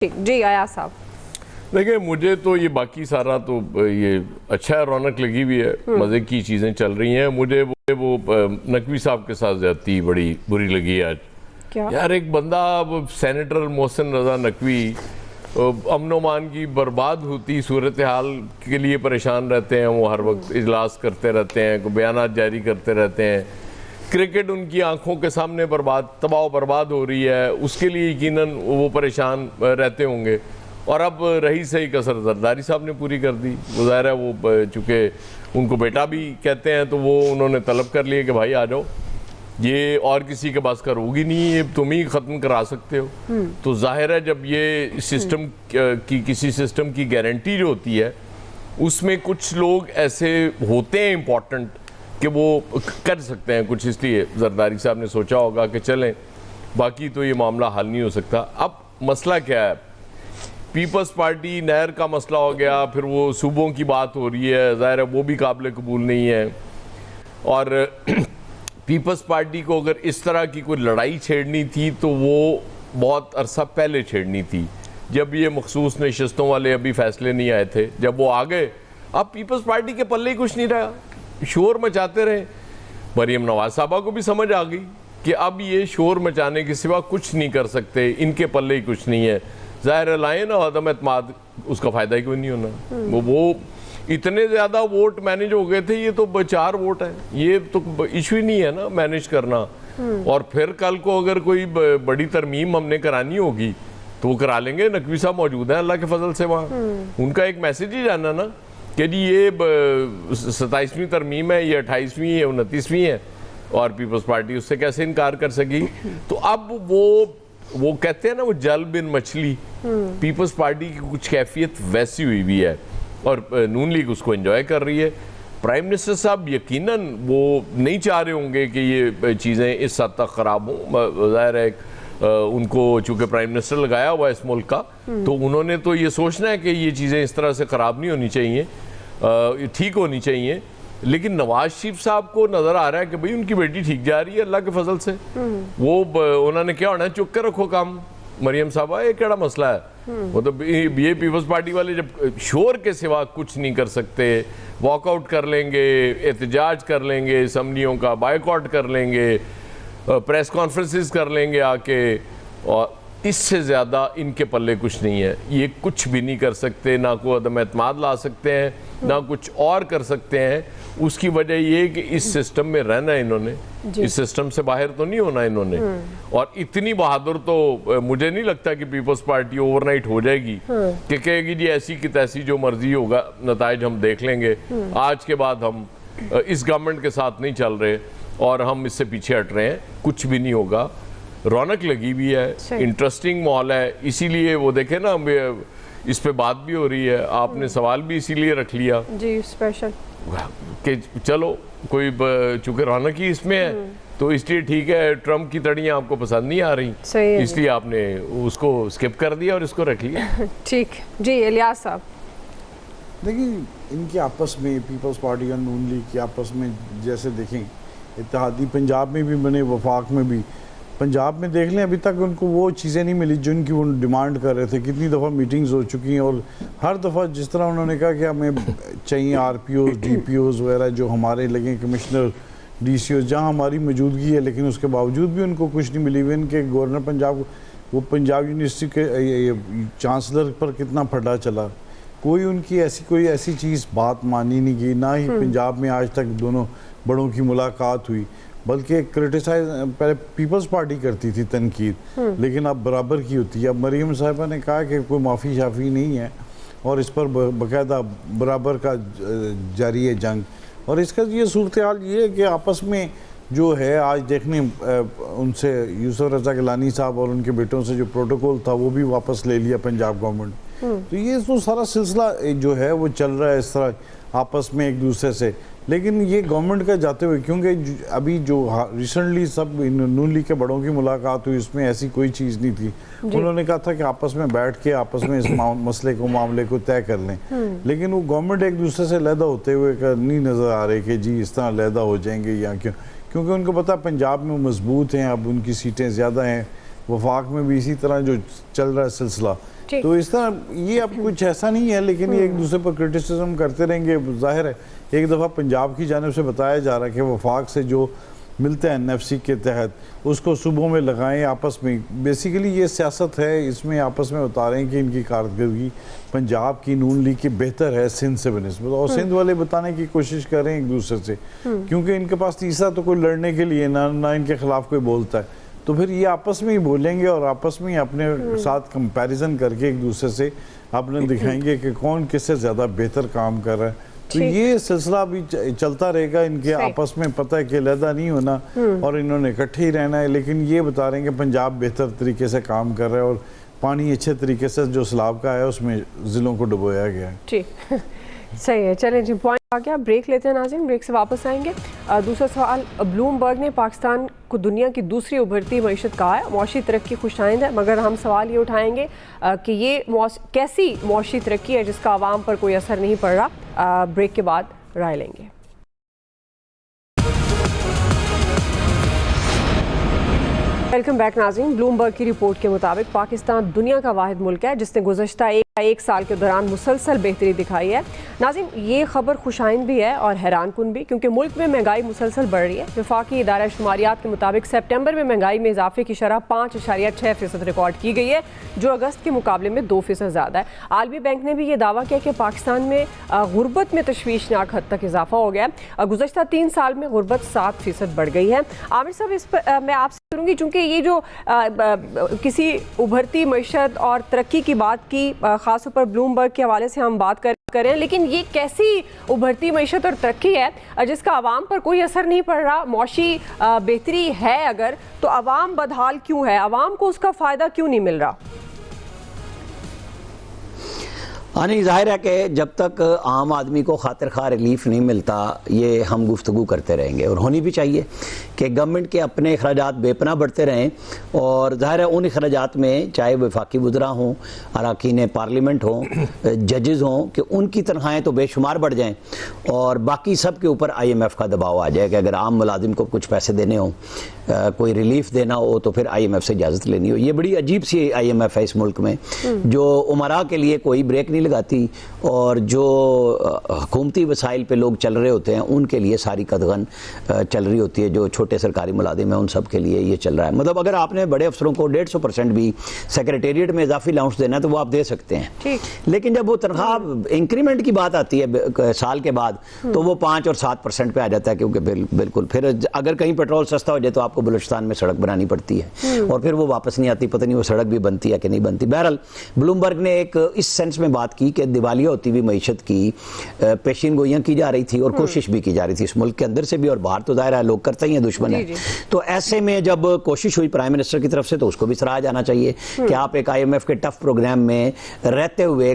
جی ایاز صاحب دیکھیں مجھے تو یہ باقی سارا تو یہ اچھا ہے، رونق لگی ہوئی ہے، مزے کی چیزیں چل رہی ہیں. مجھے وہ نقوی صاحب کے ساتھ زیادتی بڑی بری لگی آج. کیا یار ایک بندہ سینیٹر محسن رضا نقوی امن و امان کی برباد ہوتی صورتحال کے لیے پریشان رہتے ہیں. وہ ہر وقت اجلاس کرتے رہتے ہیں، بیانات جاری کرتے رہتے ہیں. کرکٹ ان کی آنکھوں کے سامنے تباہ و برباد ہو رہی ہے، اس کے لیے یقیناً وہ پریشان رہتے ہوں گے. اور اب رہی صحیح کسر زرداری صاحب نے پوری کر دی. ظاہر ہے وہ چونکہ ان کو بیٹا بھی کہتے ہیں تو وہ انہوں نے طلب کر لیے کہ بھائی آ جاؤ، یہ اور کسی کے پاس ہوگی نہیں، یہ تم ہی ختم کرا سکتے ہو. تو ظاہر ہے جب یہ سسٹم کی کسی سسٹم کی گارنٹی جو ہوتی ہے اس میں کچھ لوگ ایسے ہوتے ہیں امپورٹنٹ کہ وہ کر سکتے ہیں کچھ، اس لیے زرداری صاحب نے سوچا ہوگا کہ چلیں باقی تو یہ معاملہ حل نہیں ہو سکتا. اب مسئلہ کیا ہے؟ پیپلز پارٹی نہر کا مسئلہ ہو گیا، پھر وہ صوبوں کی بات ہو رہی ہے، ظاہر ہے وہ بھی قابل قبول نہیں ہے. اور پیپلز پارٹی کو اگر اس طرح کی کوئی لڑائی چھیڑنی تھی تو وہ بہت عرصہ پہلے چھیڑنی تھی، جب یہ مخصوص نشستوں والے ابھی فیصلے نہیں آئے تھے. جب وہ آ گئے اب پیپلز پارٹی کے پلے ہی کچھ نہیں رہا، شور مچاتے رہے. مریم نواز صاحبہ کو بھی سمجھ آ گئی کہ اب یہ شور مچانے کے سوا کچھ نہیں کر سکتے، ان کے پلے ہی کچھ نہیں ہے. ظاہر لائیں نا عدم اعتماد، اس کا فائدہ ہی کوئی نہیں ہونا. وہ اتنے زیادہ ووٹ مینیج ہو گئے تھے، یہ تو 4 ووٹ ہیں، یہ تو ایشو ہی نہیں ہے نا مینیج کرنا. اور پھر کل کو اگر کوئی بڑی ترمیم ہم نے کرانی ہوگی تو وہ کرا لیں گے. نقوی صاحب موجود ہیں اللہ کے فضل سے وہاں، ان کا ایک میسیج ہی جانا نا کہ جی یہ 27ویں ترمیم ہے، یہ 28ویں ہے، 29ویں ہے، اور پیپلز پارٹی اس سے کیسے انکار کر سکی. تو اب وہ کہتے ہیں نا وہ جل بن مچھلی، پیپلز پارٹی کی کچھ کیفیت ویسی ہوئی بھی ہے اور نون لیگ اس کو انجوائے کر رہی ہے. پرائم منسٹر صاحب یقیناً وہ نہیں چاہ رہے ہوں گے کہ یہ چیزیں اس حد تک خراب ہوں. ظاہر ہے ان کو چونکہ پرائم منسٹر لگایا ہوا ہے اس ملک کا، تو انہوں نے تو یہ سوچنا ہے کہ یہ چیزیں اس طرح سے خراب نہیں ہونی چاہیے، ٹھیک ہونی چاہیے. لیکن نواز شریف صاحب کو نظر آ رہا ہے کہ بھئی ان کی بیٹی ٹھیک جا رہی ہے اللہ کے فضل سے. وہ انہوں نے کیا ہونا ہے، چک کے رکھو کام. مریم صاحبہ یہ کیڑا مسئلہ ہے؟ مطلب یہ پیپلز پارٹی والے جب شور کے سوا کچھ نہیں کر سکتے، واک آؤٹ کر لیں گے، احتجاج کر لیں گے، اسمبلیوں کا بائیکاٹ کر لیں گے، پریس کانفرنسز کر لیں گے آ کے، اور اس سے زیادہ ان کے پلے کچھ نہیں ہے. یہ کچھ بھی نہیں کر سکتے، نہ کوئی عدم اعتماد لا سکتے ہیں، نہ کچھ اور کر سکتے ہیں. اس کی وجہ یہ کہ اس سسٹم میں رہنا ہے انہوں نے، اس سسٹم سے باہر تو نہیں ہونا انہوں نے. اور اتنی بہادر تو مجھے نہیں لگتا کہ پیپلز پارٹی اوور نائٹ ہو جائے گی کہ کہے گی جی ایسی کی تیسی جو مرضی ہوگا، نتائج ہم دیکھ لیں گے، آج کے بعد ہم اس گورنمنٹ کے ساتھ نہیں چل رہے اور ہم اس سے پیچھے ہٹ رہے ہیں. کچھ بھی نہیں ہوگا. رونق لگی بھی ہے، انٹرسٹنگ ماحول ہے. اسی لیے وہ دیکھیں نا اس پہ بات بھی ہو رہی ہے، آپ نے سوال بھی اسی لیے رکھ لیا جی اسپیشل کہ چلو کوئی چونکہ رونق ہی اس میں ہے تو اس لیے ٹھیک ہے. ٹرمپ کی تڑیاں آپ کو پسند نہیں آ رہی، اس لیے آپ نے اس کو سکپ کر دیا اور اس کو رکھ لیا. ٹھیک. جی الیاس صاحب دیکھیں ان کی آپس میں پیپلز پارٹی اور نون لیگ کی آپس میں جیسے دیکھیں اتحادی پنجاب میں بھی بنے، وفاق میں بھی. پنجاب میں دیکھ لیں ابھی تک ان کو وہ چیزیں نہیں ملی جن کی وہ ڈیمانڈ کر رہے تھے. کتنی دفعہ میٹنگز ہو چکی ہیں اور ہر دفعہ جس طرح انہوں نے کہا کہ ہمیں چاہیے R P Os, D P Os وغیرہ جو ہمارے لگیں، کمشنر، ڈی سی اوز، جہاں ہماری موجودگی ہے، لیکن اس کے باوجود بھی ان کو کچھ نہیں ملی. ان کے گورنر پنجاب وہ پنجاب یونیورسٹی کے چانسلر پر کتنا پھڈا چلا، کوئی ان کی ایسی چیز بات مانی نہیں گئی. نہ ہی پنجاب میں آج تک دونوں بڑوں کی ملاقات ہوئی، بلکہ کرٹیسائز پہلے پیپلز پارٹی کرتی تھی تنقید، لیکن اب برابر کی ہوتی ہے. اب مریم صاحبہ نے کہا کہ کوئی معافی شافی نہیں ہے اور اس پر باقاعدہ برابر کا جاری ہے جنگ. اور اس کا یہ صورتحال یہ ہے کہ آپس میں جو ہے آج دیکھنے ان سے یوسف رضا گیلانی صاحب اور ان کے بیٹوں سے جو پروٹوکول تھا وہ بھی واپس لے لیا پنجاب گورنمنٹ. تو یہ تو سارا سلسلہ جو ہے وہ چل رہا ہے اس طرح آپس میں ایک دوسرے سے. لیکن یہ گورنمنٹ کا جاتے ہوئے، کیونکہ ابھی جو ریسنٹلی سب نون لیگ کے بڑوں کی ملاقات ہوئی اس میں ایسی کوئی چیز نہیں تھی. انہوں نے کہا تھا کہ آپس میں بیٹھ کے آپس میں اس مسئلے کو معاملے کو طے کر لیں. لیکن وہ گورنمنٹ ایک دوسرے سے علیحدہ ہوتے ہوئے نہیں نظر آ رہے کہ جی اس طرح علیحدہ ہو جائیں گے یا کیونکہ ان کو پتہ پنجاب میں مضبوط ہیں، اب ان کی سیٹیں زیادہ ہیں. وفاق میں بھی اسی طرح جو چل رہا ہے سلسلہ. ٹھیک۔ تو اس طرح یہ اب کچھ ایسا نہیں ہے، لیکن یہ ایک دوسرے پر کرٹیسزم کرتے رہیں گے. ظاہر ہے ایک دفعہ پنجاب کی جانب سے بتایا جا رہا ہے کہ وفاق سے جو ملتا ہے NFC کے تحت اس کو صوبوں میں لگائیں آپس میں. بیسیکلی یہ سیاست ہے، اس میں آپس میں اتاریں کہ ان کی کارکردگی پنجاب کی نون لیگ کی بہتر ہے سندھ سے بنسبت، اور سندھ والے بتانے کی کوشش کریں ایک دوسرے سے، کیونکہ ان کے پاس تیسرا تو کوئی لڑنے کے لیے نہ ان کے خلاف کوئی بولتا ہے. تو پھر یہ آپس میں ہی بولیں گے اور آپس میں ہی اپنے ساتھ کمپیریزن کر کے ایک دوسرے سے اپنے دکھائیں گے کہ کون کس سے زیادہ بہتر کام کر رہا ہے. تو یہ سلسلہ بھی چلتا رہے گا ان کے آپس میں. پتہ ہے کہ علیحدہ نہیں ہونا اور انہوں نے اکٹھے ہی رہنا ہے، لیکن یہ بتا رہے ہیں کہ پنجاب بہتر طریقے سے کام کر رہا ہے اور پانی اچھے طریقے سے جو سیلاب کا ہے اس میں ضلعوں کو ڈبویا گیا ہے. ٹھیک، صحیح ہے. چلیں جی، پوائنٹ آ گیا. بریک لیتے ہیں ناظرین، بریک سے واپس آئیں گے. دوسرا سوال، بلومبرگ نے پاکستان کو دنیا کی دوسری ابھرتی معیشت کہا ہے. معاشی ترقی خوش آئند ہے، مگر ہم سوال یہ اٹھائیں گے کہ یہ کیسی معاشی ترقی ہے جس کا عوام پر کوئی اثر نہیں پڑ رہا. بریک کے بعد رائے لیں گے. ویلکم بیک ناظرین. بلومبرگ کی رپورٹ کے مطابق پاکستان دنیا کا واحد ملک ہے جس نے گزشتہ ایک سال کے دوران مسلسل بہتری دکھائی ہے. ناظرین، یہ خبر خوش آئند بھی ہے اور حیران کن بھی، کیونکہ ملک میں مہنگائی مسلسل بڑھ رہی ہے. وفاقی ادارہ شماریات کے مطابق سپٹمبر میں مہنگائی میں اضافے کی شرح 5.6% ریکارڈ کی گئی ہے، جو اگست کے مقابلے میں 2% زیادہ ہے. عالمی بینک نے بھی یہ دعویٰ کیا کہ پاکستان میں غربت میں تشویشناک حد تک اضافہ ہو گیا ہے. گزشتہ 3 سال میں غربت 7% بڑھ گئی ہے. عامر صاحب، اس پر میں آپ سے کروں گی، چونکہ یہ جو کسی ابھرتی معیشت اور ترقی کی بات کی، خاص طور پر بلومبرگ کے حوالے سے ہم بات کریں، لیکن یہ کیسی ابھرتی معیشت اور ترقی ہے جس کا عوام پر کوئی اثر نہیں پڑ رہا؟ معاشی بہتری ہے اگر، تو عوام بدحال کیوں ہے؟ عوام کو اس کا فائدہ کیوں نہیں مل رہا؟ نہیں، ظاہر ہے کہ جب تک عام آدمی کو خاطر خواہ ریلیف نہیں ملتا یہ ہم گفتگو کرتے رہیں گے، اور ہونی بھی چاہیے کہ گورنمنٹ کے اپنے اخراجات بے پناہ بڑھتے رہیں، اور ظاہر ہے ان اخراجات میں چاہے وفاقی وزراء ہوں، اراکین پارلیمنٹ ہوں، ججز ہوں، کہ ان کی تنخواہیں تو بے شمار بڑھ جائیں اور باقی سب کے اوپر IMF کا دباؤ آ جائے کہ اگر عام ملازم کو کچھ پیسے دینے ہوں، کوئی ریلیف دینا ہو تو پھر IMF سے اجازت لینی ہو. یہ بڑی عجیب سی IMF ہے اس ملک میں، جو عمراء کے لیے کوئی بریک نہیں لگاتی، اور جو حکومتی وسائل پہ لوگ چل رہے ہوتے ہیں ان کے لیے ساری قدغن چل رہی ہوتی ہے. جو چھوٹے سرکاری ملازم ہیں ان سب کے لیے یہ چل رہا ہے. مطلب اگر آپ نے بڑے افسروں کو 150% بھی سیکریٹریٹ میں اضافی الاؤنس دینا ہے تو وہ آپ دے سکتے ہیں، لیکن جب وہ تنخواہ انکریمنٹ کی بات آتی ہے سال کے بعد تو وہ 5 اور 7% پہ آ جاتا ہے، کیونکہ بالکل پھر اگر کہیں پیٹرول سستا ہو جائے تو آپ کو بلوچستان میں سڑک بنانی پڑتی ہے اور پھر وہ واپس نہیں آتی، پتہ نہیں وہ سڑک بھی بنتی ہے کہ نہیں بنتی. بہرحال بلومبرگ نے ایک اس سینس میں بات کی کہ دیوالیہ ہوتی ہوئی معیشت کی پیشین گوئیاں کی جا رہی تھی اور کوشش بھی کی جا رہی تھی اس ملک کے اندر سے بھی، اور باہر تو ظاہر ہے لوگ کرتے ہی ہیں، دشمن ہیں. تو ایسے میں جب کوشش ہوئی پرائم منسٹر کی طرف سے تو اس کو بھی سراہا جانا چاہیے کہ آپ ایک IMF کے ٹف پروگرام میں رہتے ہوئے